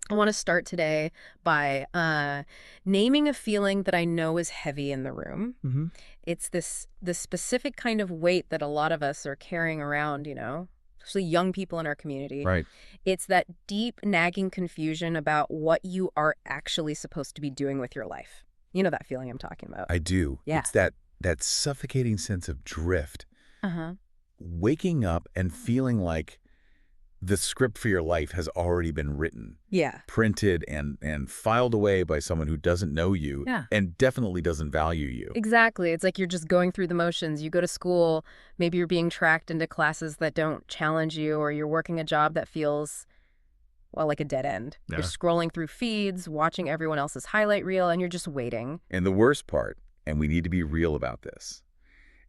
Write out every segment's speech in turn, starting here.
I want to start today by naming a feeling that I know is heavy in the room. Hmm. It's this specific kind of weight that a lot of us are carrying around, especially young people in our community. Right. It's that deep, nagging confusion about what you are actually supposed to be doing with your life. You know that feeling I'm talking about. I do. Yeah. It's that suffocating sense of drift, Uh-huh. waking up and feeling like the script for your life has already been written, Yeah. printed and filed away by someone who doesn't know you Yeah. and definitely doesn't value you. Exactly. It's like you're just going through the motions. You go to school, maybe you're being tracked into classes that don't challenge you, or you're working a job that feels, well, like a dead end. You're Yeah. scrolling through feeds, watching everyone else's highlight reel, and you're just waiting. And the worst part, and we need to be real about this,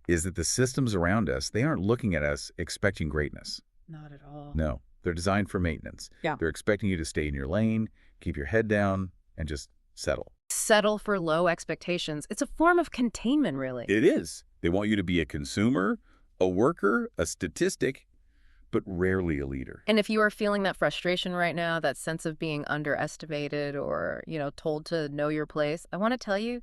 is that the systems around us, they aren't looking at us expecting greatness. Not at all. No, they're designed for maintenance. Yeah. They're expecting you to stay in your lane, keep your head down, and just settle. Settle for low expectations. It's a form of containment, really. It is. They want you to be a consumer, a worker, a statistic, but rarely a leader. And if you are feeling that frustration right now, that sense of being underestimated or, told to know your place, I want to tell you,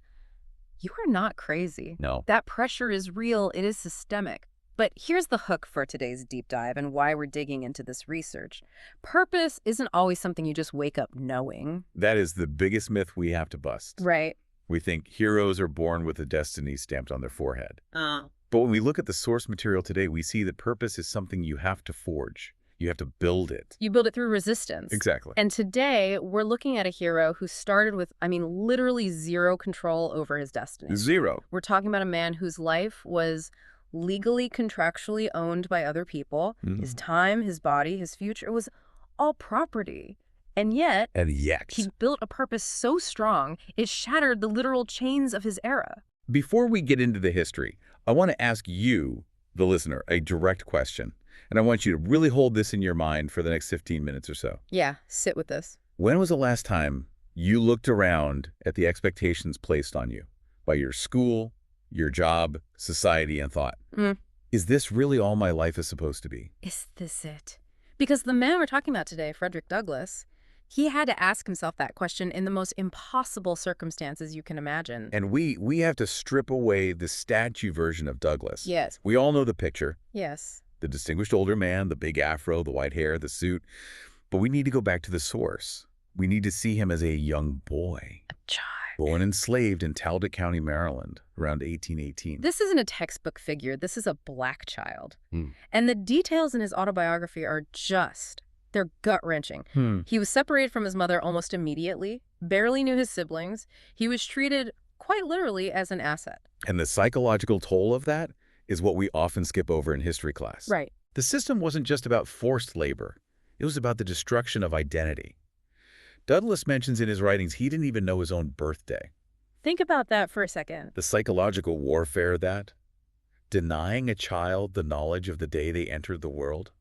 you are not crazy. No. That pressure is real. It is systemic. But here's the hook for today's deep dive and why we're digging into this research. Purpose isn't always something you just wake up knowing. That is the biggest myth we have to bust. Right. We think heroes are born with a destiny stamped on their forehead. Oh. But when we look at the source material today, we see that purpose is something you have to forge. You have to build it. You build it through resistance. Exactly. And today, we're looking at a hero who started with, literally zero control over his destiny. Zero. We're talking about a man whose life was legally, contractually owned by other people. His time, his body, his future was all property. And yet, And yet. he built a purpose so strong, it shattered the literal chains of his era. Before we get into the history, I want to ask you, the listener, a direct question. And I want you to really hold this in your mind for the next 15 minutes or so. Yeah, sit with this. When was the last time you looked around at the expectations placed on you by your school, your job, society, and thought, Mm. is this really all my life is supposed to be? Is this it? Because the man we're talking about today, Frederick Douglass, he had to ask himself that question in the most impossible circumstances you can imagine. And we have to strip away the statue version of Douglass. Yes. We all know the picture, Yes. the distinguished older man, the big afro, the white hair, the suit. But we need to go back to the source. We need to see him as a young boy, A child. born enslaved in Talbot County, Maryland, around 1818. This isn't a textbook figure. This is a black child. Hmm. And the details in his autobiography are they're gut-wrenching. He was separated from his mother almost immediately, barely knew his siblings. He was treated quite literally as an asset. And the psychological toll of that is what we often skip over in history class. Right. The system wasn't just about forced labor. It was about the destruction of identity. Douglass mentions in his writings he didn't even know his own birthday. Think about that for a second. The psychological warfare of that, denying a child the knowledge of the day they entered the world,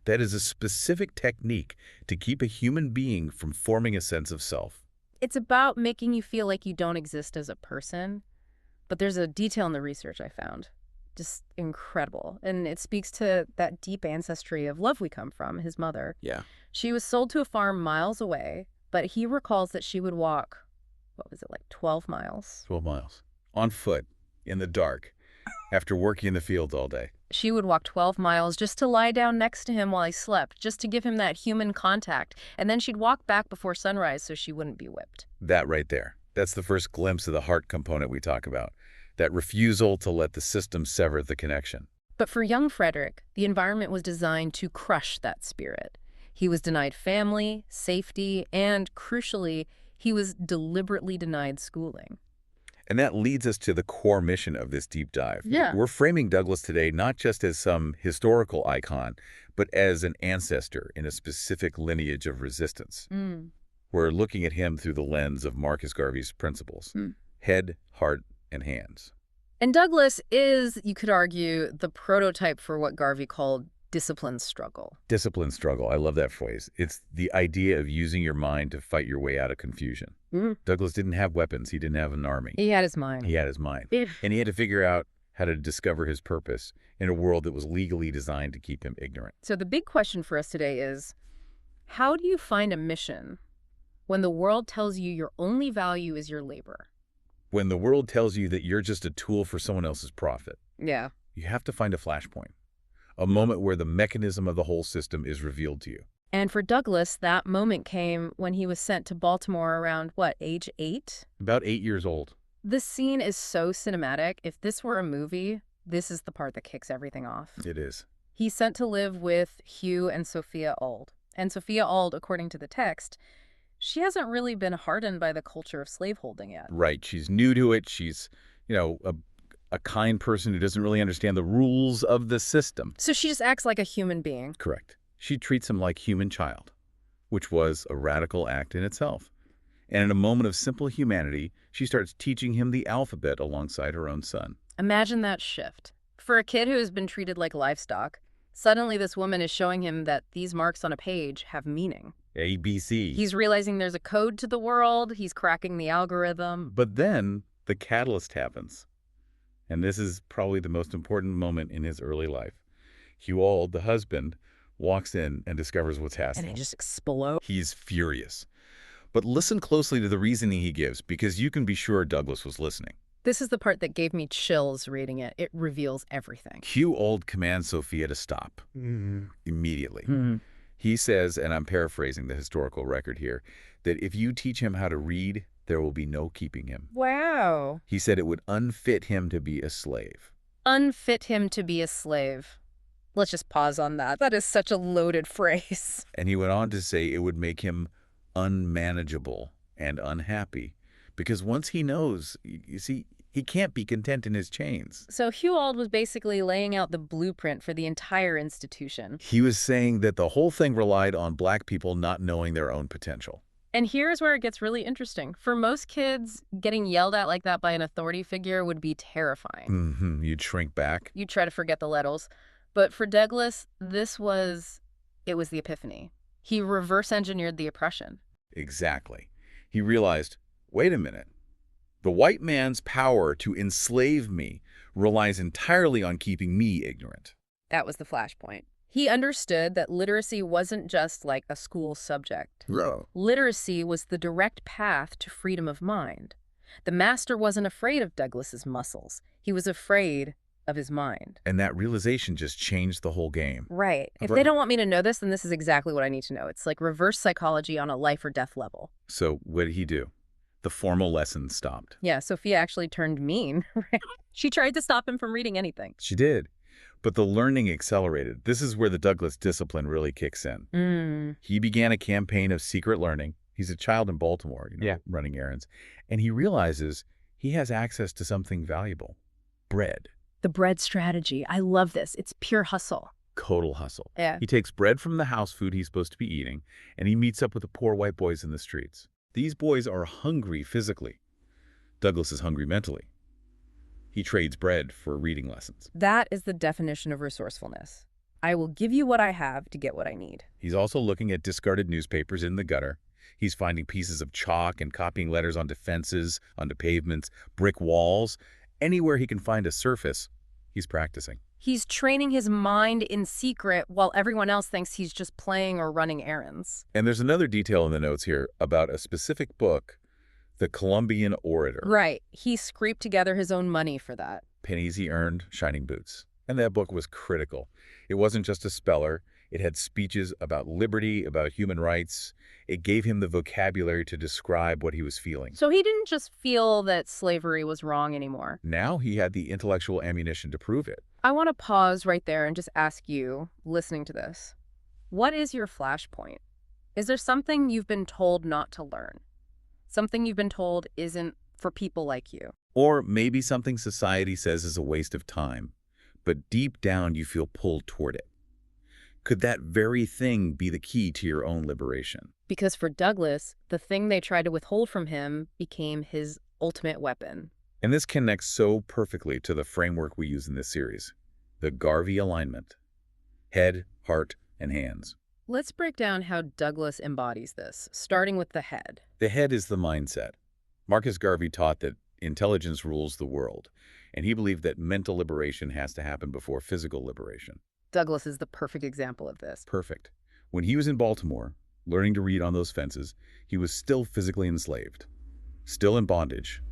that is a specific technique to keep a human being from forming a sense of self. It's about making you feel like you don't exist as a person. But there's a detail in the research I found. Just incredible. And it speaks to that deep ancestry of love we come from, his mother. Yeah. She was sold to a farm miles away, but he recalls that she would walk, 12 miles? 12 miles. On foot, in the dark, after working in the fields all day. She would walk 12 miles just to lie down next to him while he slept, just to give him that human contact. And then she'd walk back before sunrise so she wouldn't be whipped. That right there. That's the first glimpse of the heart component we talk about. That refusal to let the system sever the connection. But for young Frederick, the environment was designed to crush that spirit. He was denied family, safety, and, crucially, he was deliberately denied schooling. And that leads us to the core mission of this deep dive. Yeah. We're framing Douglass today not just as some historical icon, but as an ancestor in a specific lineage of resistance. We're looking at him through the lens of Marcus Garvey's principles. Head, heart, and hands. And Douglass is, you could argue, the prototype for what Garvey called disciplined struggle. Discipline struggle. I love that phrase. It's the idea of using your mind to fight your way out of confusion. Douglass didn't have weapons. He didn't have an army. He had his mind. He had his mind. And he had to figure out how to discover his purpose in a world that was legally designed to keep him ignorant. So the big question for us today is, how do you find a mission When the world tells you your only value is your labor. When the world tells you that you're just a tool for someone else's profit, Yeah. you have to find a flashpoint, a moment where the mechanism of the whole system is revealed to you. And for Douglas, that moment came when he was sent to Baltimore around, what, age 8? About 8 years old. This scene is so cinematic. If this were a movie, this is the part that kicks everything off. It is. He's sent to live with Hugh and Sophia Auld. And Sophia Auld, according to the text, she hasn't really been hardened by the culture of slaveholding yet. Right. She's new to it. She's, a kind person who doesn't really understand the rules of the system. So she just acts like a human being. Correct. She treats him like human child, which was a radical act in itself. And in a moment of simple humanity, she starts teaching him the alphabet alongside her own son. Imagine that shift. For a kid who has been treated like livestock, suddenly this woman is showing him that these marks on a page have meaning. ABC. He's realizing there's a code to the world. He's cracking the algorithm. But then the catalyst happens. And this is probably the most important moment in his early life. Hugh Auld, the husband, walks in and discovers what's happening. And it just explodes. He's furious. But listen closely to the reasoning he gives, because you can be sure Douglas was listening. This is the part that gave me chills reading it. It reveals everything. Hugh Auld commands Sophia to stop immediately. He says, and I'm paraphrasing the historical record here, that if you teach him how to read, there will be no keeping him. Wow. He said it would unfit him to be a slave. Unfit him to be a slave. Let's just pause on that. That is such a loaded phrase. And he went on to say it would make him unmanageable and unhappy, because once he knows, you see, he can't be content in his chains. So Hugh Auld was basically laying out the blueprint for the entire institution. He was saying that the whole thing relied on black people not knowing their own potential. And here's where it gets really interesting. For most kids, getting yelled at like that by an authority figure would be terrifying. You'd shrink back. You'd try to forget the letters. But for Douglas, it was the epiphany. He reverse engineered the oppression. Exactly. He realized, wait a minute. The white man's power to enslave me relies entirely on keeping me ignorant. That was the flashpoint. He understood that literacy wasn't just like a school subject. No. Literacy was the direct path to freedom of mind. The master wasn't afraid of Douglas's muscles. He was afraid of his mind. And that realization just changed the whole game. Right. If they don't want me to know this, then this is exactly what I need to know. It's like reverse psychology on a life or death level. So what did he do? The formal lesson stopped. Yeah, Sophia actually turned mean. She tried to stop him from reading anything. She did. But the learning accelerated. This is where the Douglas discipline really kicks in. He began a campaign of secret learning. He's a child in Baltimore, running errands. And he realizes he has access to something valuable. Bread. The bread strategy. I love this. It's pure hustle. Total hustle. Yeah. He takes bread from the house food he's supposed to be eating, and he meets up with the poor white boys in the streets. These boys are hungry physically. Douglas is hungry mentally. He trades bread for reading lessons. That is the definition of resourcefulness. I will give you what I have to get what I need. He's also looking at discarded newspapers in the gutter. He's finding pieces of chalk and copying letters onto fences, onto pavements, brick walls. Anywhere he can find a surface, he's practicing. He's training his mind in secret while everyone else thinks he's just playing or running errands. And there's another detail in the notes here about a specific book, The Columbian Orator. Right. He scraped together his own money for that. Pennies he earned, shining boots. And that book was critical. It wasn't just a speller. It had speeches about liberty, about human rights. It gave him the vocabulary to describe what he was feeling. So he didn't just feel that slavery was wrong anymore. Now he had the intellectual ammunition to prove it. I want to pause right there and just ask you, listening to this, what is your flashpoint? Is there something you've been told not to learn? Something you've been told isn't for people like you? Or maybe something society says is a waste of time, but deep down you feel pulled toward it. Could that very thing be the key to your own liberation? Because for Douglas, the thing they tried to withhold from him became his ultimate weapon. And this connects so perfectly to the framework we use in this series, the Garvey alignment. Head, heart, and hands. Let's break down how Douglas embodies this, starting with the head. The head is the mindset. Marcus Garvey taught that intelligence rules the world, and he believed that mental liberation has to happen before physical liberation. Douglas is the perfect example of this. Perfect. When he was in Baltimore, learning to read on those fences, he was still physically enslaved, still in bondage,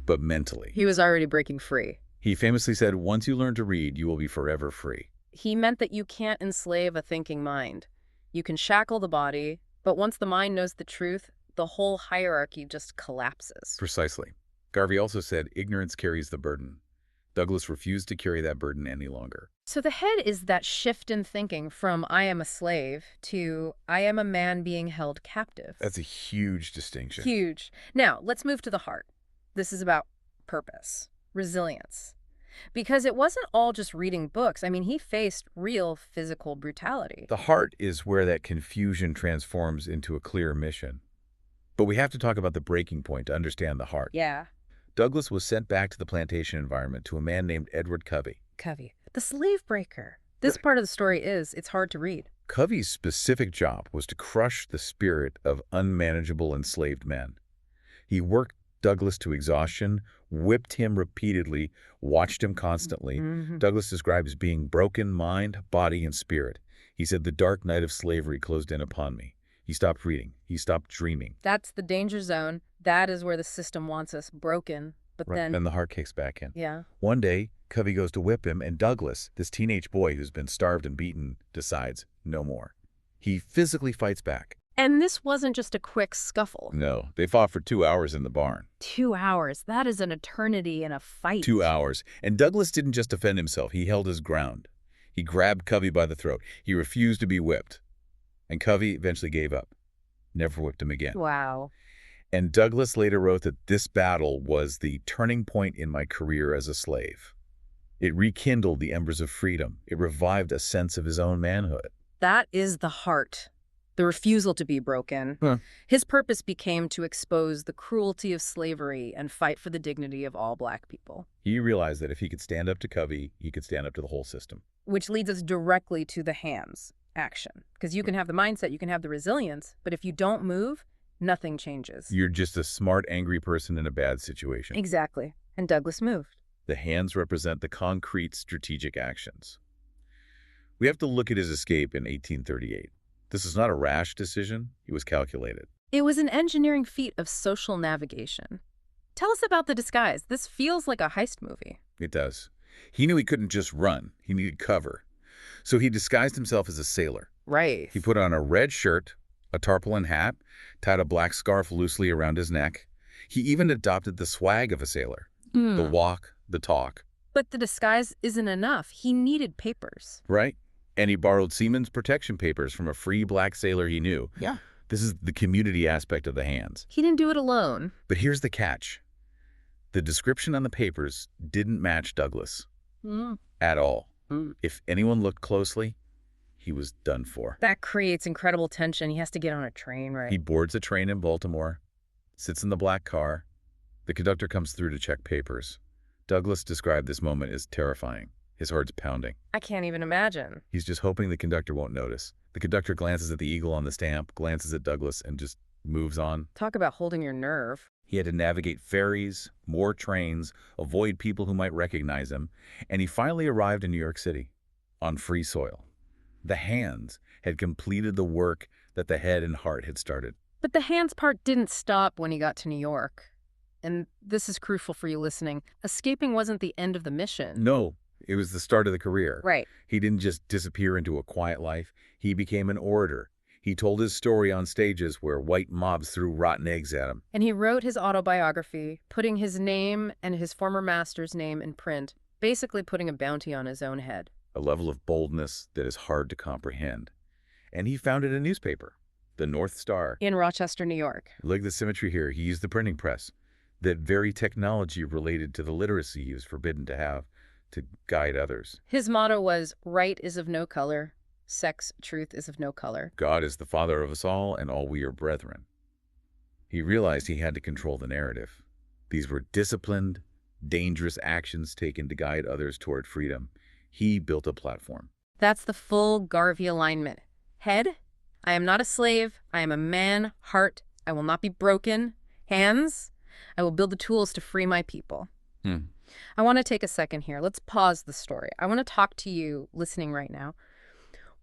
but mentally. He was already breaking free. He famously said, once you learn to read, you will be forever free. He meant that you can't enslave a thinking mind. You can shackle the body, but once the mind knows the truth, the whole hierarchy just collapses. Precisely. Garvey also said, ignorance carries the burden. Douglass refused to carry that burden any longer. So the head is that shift in thinking from I am a slave to I am a man being held captive. That's a huge distinction. Huge. Now, let's move to the heart. This is about purpose, resilience. Because it wasn't all just reading books. I mean, he faced real physical brutality. The heart is where that confusion transforms into a clear mission. But we have to talk about the breaking point to understand the heart. Yeah. Douglass was sent back to the plantation environment to a man named Edward Covey. Covey, the slave breaker. This part of the story it's hard to read. Covey's specific job was to crush the spirit of unmanageable enslaved men. He worked Douglass to exhaustion, whipped him repeatedly, watched him constantly. Douglass described as being broken mind, body, and spirit. He said, the dark night of slavery closed in upon me. He stopped reading. He stopped dreaming. That's the danger zone. That is where the system wants us, broken. But then the heart kicks back in. Yeah. One day, Covey goes to whip him, and Douglass, this teenage boy who's been starved and beaten, decides no more. He physically fights back. And this wasn't just a quick scuffle. No, they fought for 2 hours in the barn. 2 hours. That is an eternity in a fight. 2 hours. And Douglass didn't just defend himself. He held his ground. He grabbed Covey by the throat. He refused to be whipped. And Covey eventually gave up. Never whipped him again. Wow. And Douglass later wrote that this battle was the turning point in my career as a slave. It rekindled the embers of freedom. It revived a sense of his own manhood. That is the heart. The refusal to be broken. His purpose became to expose the cruelty of slavery and fight for the dignity of all Black people. He realized that if he could stand up to Covey, he could stand up to the whole system. Which leads us directly to the hands, action. Because you can have the mindset, you can have the resilience, but if you don't move, nothing changes. You're just a smart, angry person in a bad situation. Exactly. And Douglass moved. The hands represent the concrete strategic actions. We have to look at his escape in 1838. This is not a rash decision. It was calculated. It was an engineering feat of social navigation. Tell us about the disguise. This feels like a heist movie. It does. He knew he couldn't just run. He needed cover. So he disguised himself as a sailor. Right. He put on a red shirt, a tarpaulin hat, tied a black scarf loosely around his neck. He even adopted the swag of a sailor. The walk, the talk. But the disguise isn't enough. He needed papers. Right? And he borrowed seaman's protection papers from a free Black sailor he knew. Yeah. This is the community aspect of the hands. He didn't do it alone. But here's the catch. The description on the papers didn't match Douglass at all. If anyone looked closely, he was done for. That creates incredible tension. He has to get on a train, right? He boards a train in Baltimore, sits in the black car. The conductor comes through to check papers. Douglass described this moment as terrifying. His heart's pounding. I can't even imagine. He's just hoping the conductor won't notice. The conductor glances at the eagle on the stamp, glances at Douglass, and just moves on. Talk about holding your nerve. He had to navigate ferries, more trains, avoid people who might recognize him, and he finally arrived in New York City, on free soil. The hands had completed the work that the head and heart had started. But the hands part didn't stop when he got to New York. And this is crucial for you listening. Escaping wasn't the end of the mission. No, it was the start of the career. Right. He didn't just disappear into a quiet life. He became an orator. He told his story on stages where white mobs threw rotten eggs at him. And he wrote his autobiography, putting his name and his former master's name in print, basically putting a bounty on his own head. A level of boldness that is hard to comprehend. And he founded a newspaper, the North Star. In Rochester, New York. Look at the symmetry here. He used the printing press, that very technology related to the literacy he was forbidden to have, to guide others. His motto was, right is of no color, sex, truth is of no color. God is the father of us all, and all we are brethren. He realized he had to control the narrative. These were disciplined, dangerous actions taken to guide others toward freedom. He built a platform. That's the full Garvey alignment. Head, I am not a slave. I am a man. Heart, I will not be broken. Hands, I will build the tools to free my people. I want to take a second here. Let's pause the story. I want to talk to you listening right now.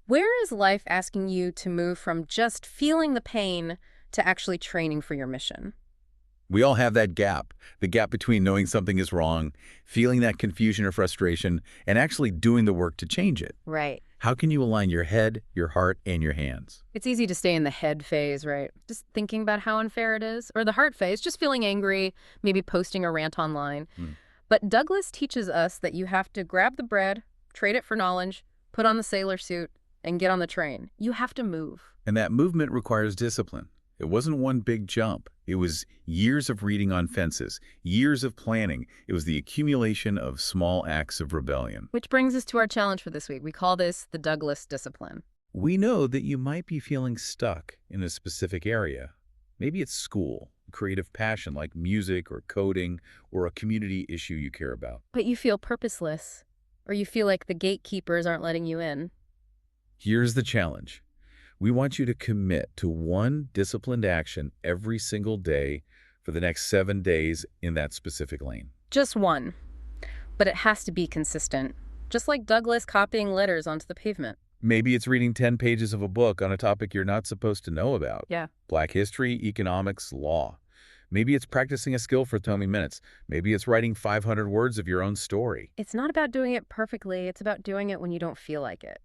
Where is life asking you to move from just feeling the pain to actually training for your mission? We all have that gap, the gap between knowing something is wrong, feeling that confusion or frustration, and actually doing the work to change it. Right. How can you align your head, your heart, and your hands? It's easy to stay in the head phase, right? Just thinking about how unfair it is. Or the heart phase, just feeling angry, maybe posting a rant online. Hmm. But Douglas teaches us that you have to grab the bread, trade it for knowledge, put on the sailor suit, and get on the train. You have to move. And that movement requires discipline. It wasn't one big jump. It was years of reading on fences, years of planning. It was the accumulation of small acts of rebellion. Which brings us to our challenge for this week. We call this the Douglas Discipline. We know that you might be feeling stuck in a specific area. Maybe it's school, a creative passion like music or coding, or a community issue you care about. But you feel purposeless, or you feel like the gatekeepers aren't letting you in. Here's the challenge. We want you to commit to one disciplined action every single day for the next 7 days in that specific lane. Just one. But it has to be consistent. Just like Douglas copying letters onto the pavement. Maybe it's reading 10 pages of a book on a topic you're not supposed to know about. Yeah. Black history, economics, law. Maybe it's practicing a skill for 20 minutes. Maybe it's writing 500 words of your own story. It's not about doing it perfectly. It's about doing it when you don't feel like it.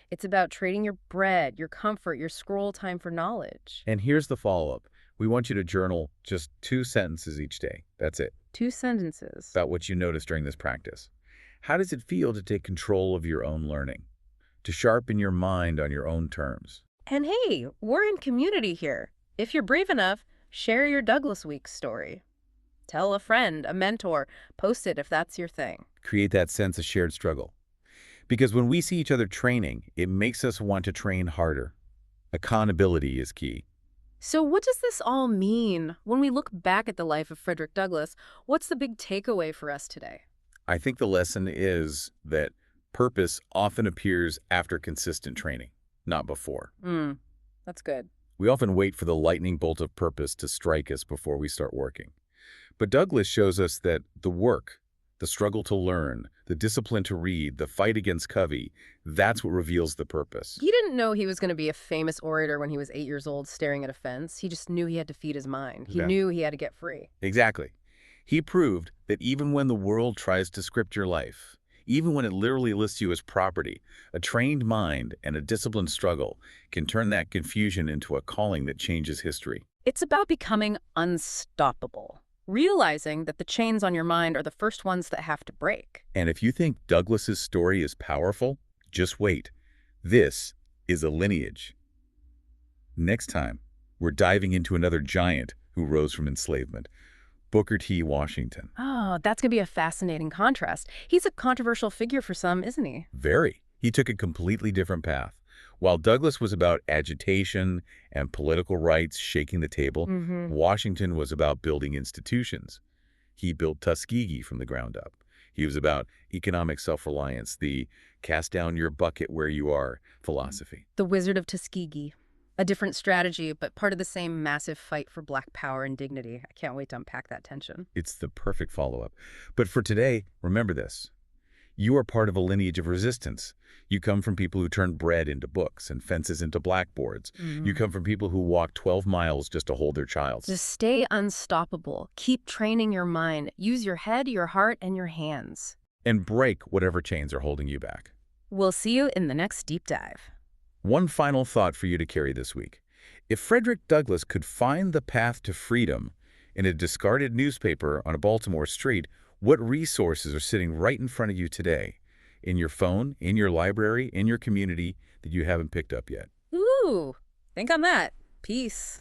It's about trading your bread, your comfort, your scroll time for knowledge. And here's the follow-up. We want you to journal just 2 sentences each day. That's it. 2 sentences. About what you noticed during this practice. How does it feel to take control of your own learning? To sharpen your mind on your own terms? And hey, we're in community here. If you're brave enough, share your Douglas Week story. Tell a friend, a mentor, post it if that's your thing. Create that sense of shared struggle. Because when we see each other training, it makes us want to train harder. Accountability is key. So what does this all mean? When we look back at the life of Frederick Douglass, what's the big takeaway for us today? I think the lesson is that purpose often appears after consistent training, not before. That's good. We often wait for the lightning bolt of purpose to strike us before we start working. But Douglass shows us that the work, the struggle to learn, the discipline to read, the fight against Covey, that's what reveals the purpose. He didn't know he was going to be a famous orator when he was 8 years old staring at a fence. He just knew he had to feed his mind. He knew he had to get free. Exactly. He proved that even when the world tries to script your life, even when it literally lists you as property, a trained mind and a disciplined struggle can turn that confusion into a calling that changes history. It's about becoming unstoppable. Realizing that the chains on your mind are the first ones that have to break. And if you think Douglass's story is powerful, just wait. This is a lineage. Next time, we're diving into another giant who rose from enslavement, Booker T. Washington. Oh, that's going to be a fascinating contrast. He's a controversial figure for some, isn't he? Very. He took a completely different path. While Douglass was about agitation and political rights shaking the table, Washington was about building institutions. He built Tuskegee from the ground up. He was about economic self-reliance, the cast down your bucket where you are philosophy. The Wizard of Tuskegee. A different strategy, but part of the same massive fight for Black power and dignity. I can't wait to unpack that tension. It's the perfect follow-up. But for today, remember this. You are part of a lineage of resistance. You come from people who turned bread into books and fences into blackboards. You come from people who walked 12 miles just to hold their child. Just stay unstoppable. Keep training your mind. Use your head, your heart, and your hands. And break whatever chains are holding you back. We'll see you in the next deep dive. One final thought for you to carry this week. If Frederick Douglass could find the path to freedom in a discarded newspaper on a Baltimore street, what resources are sitting right in front of you today, in your phone, in your library, in your community, that you haven't picked up yet? Ooh, think on that. Peace.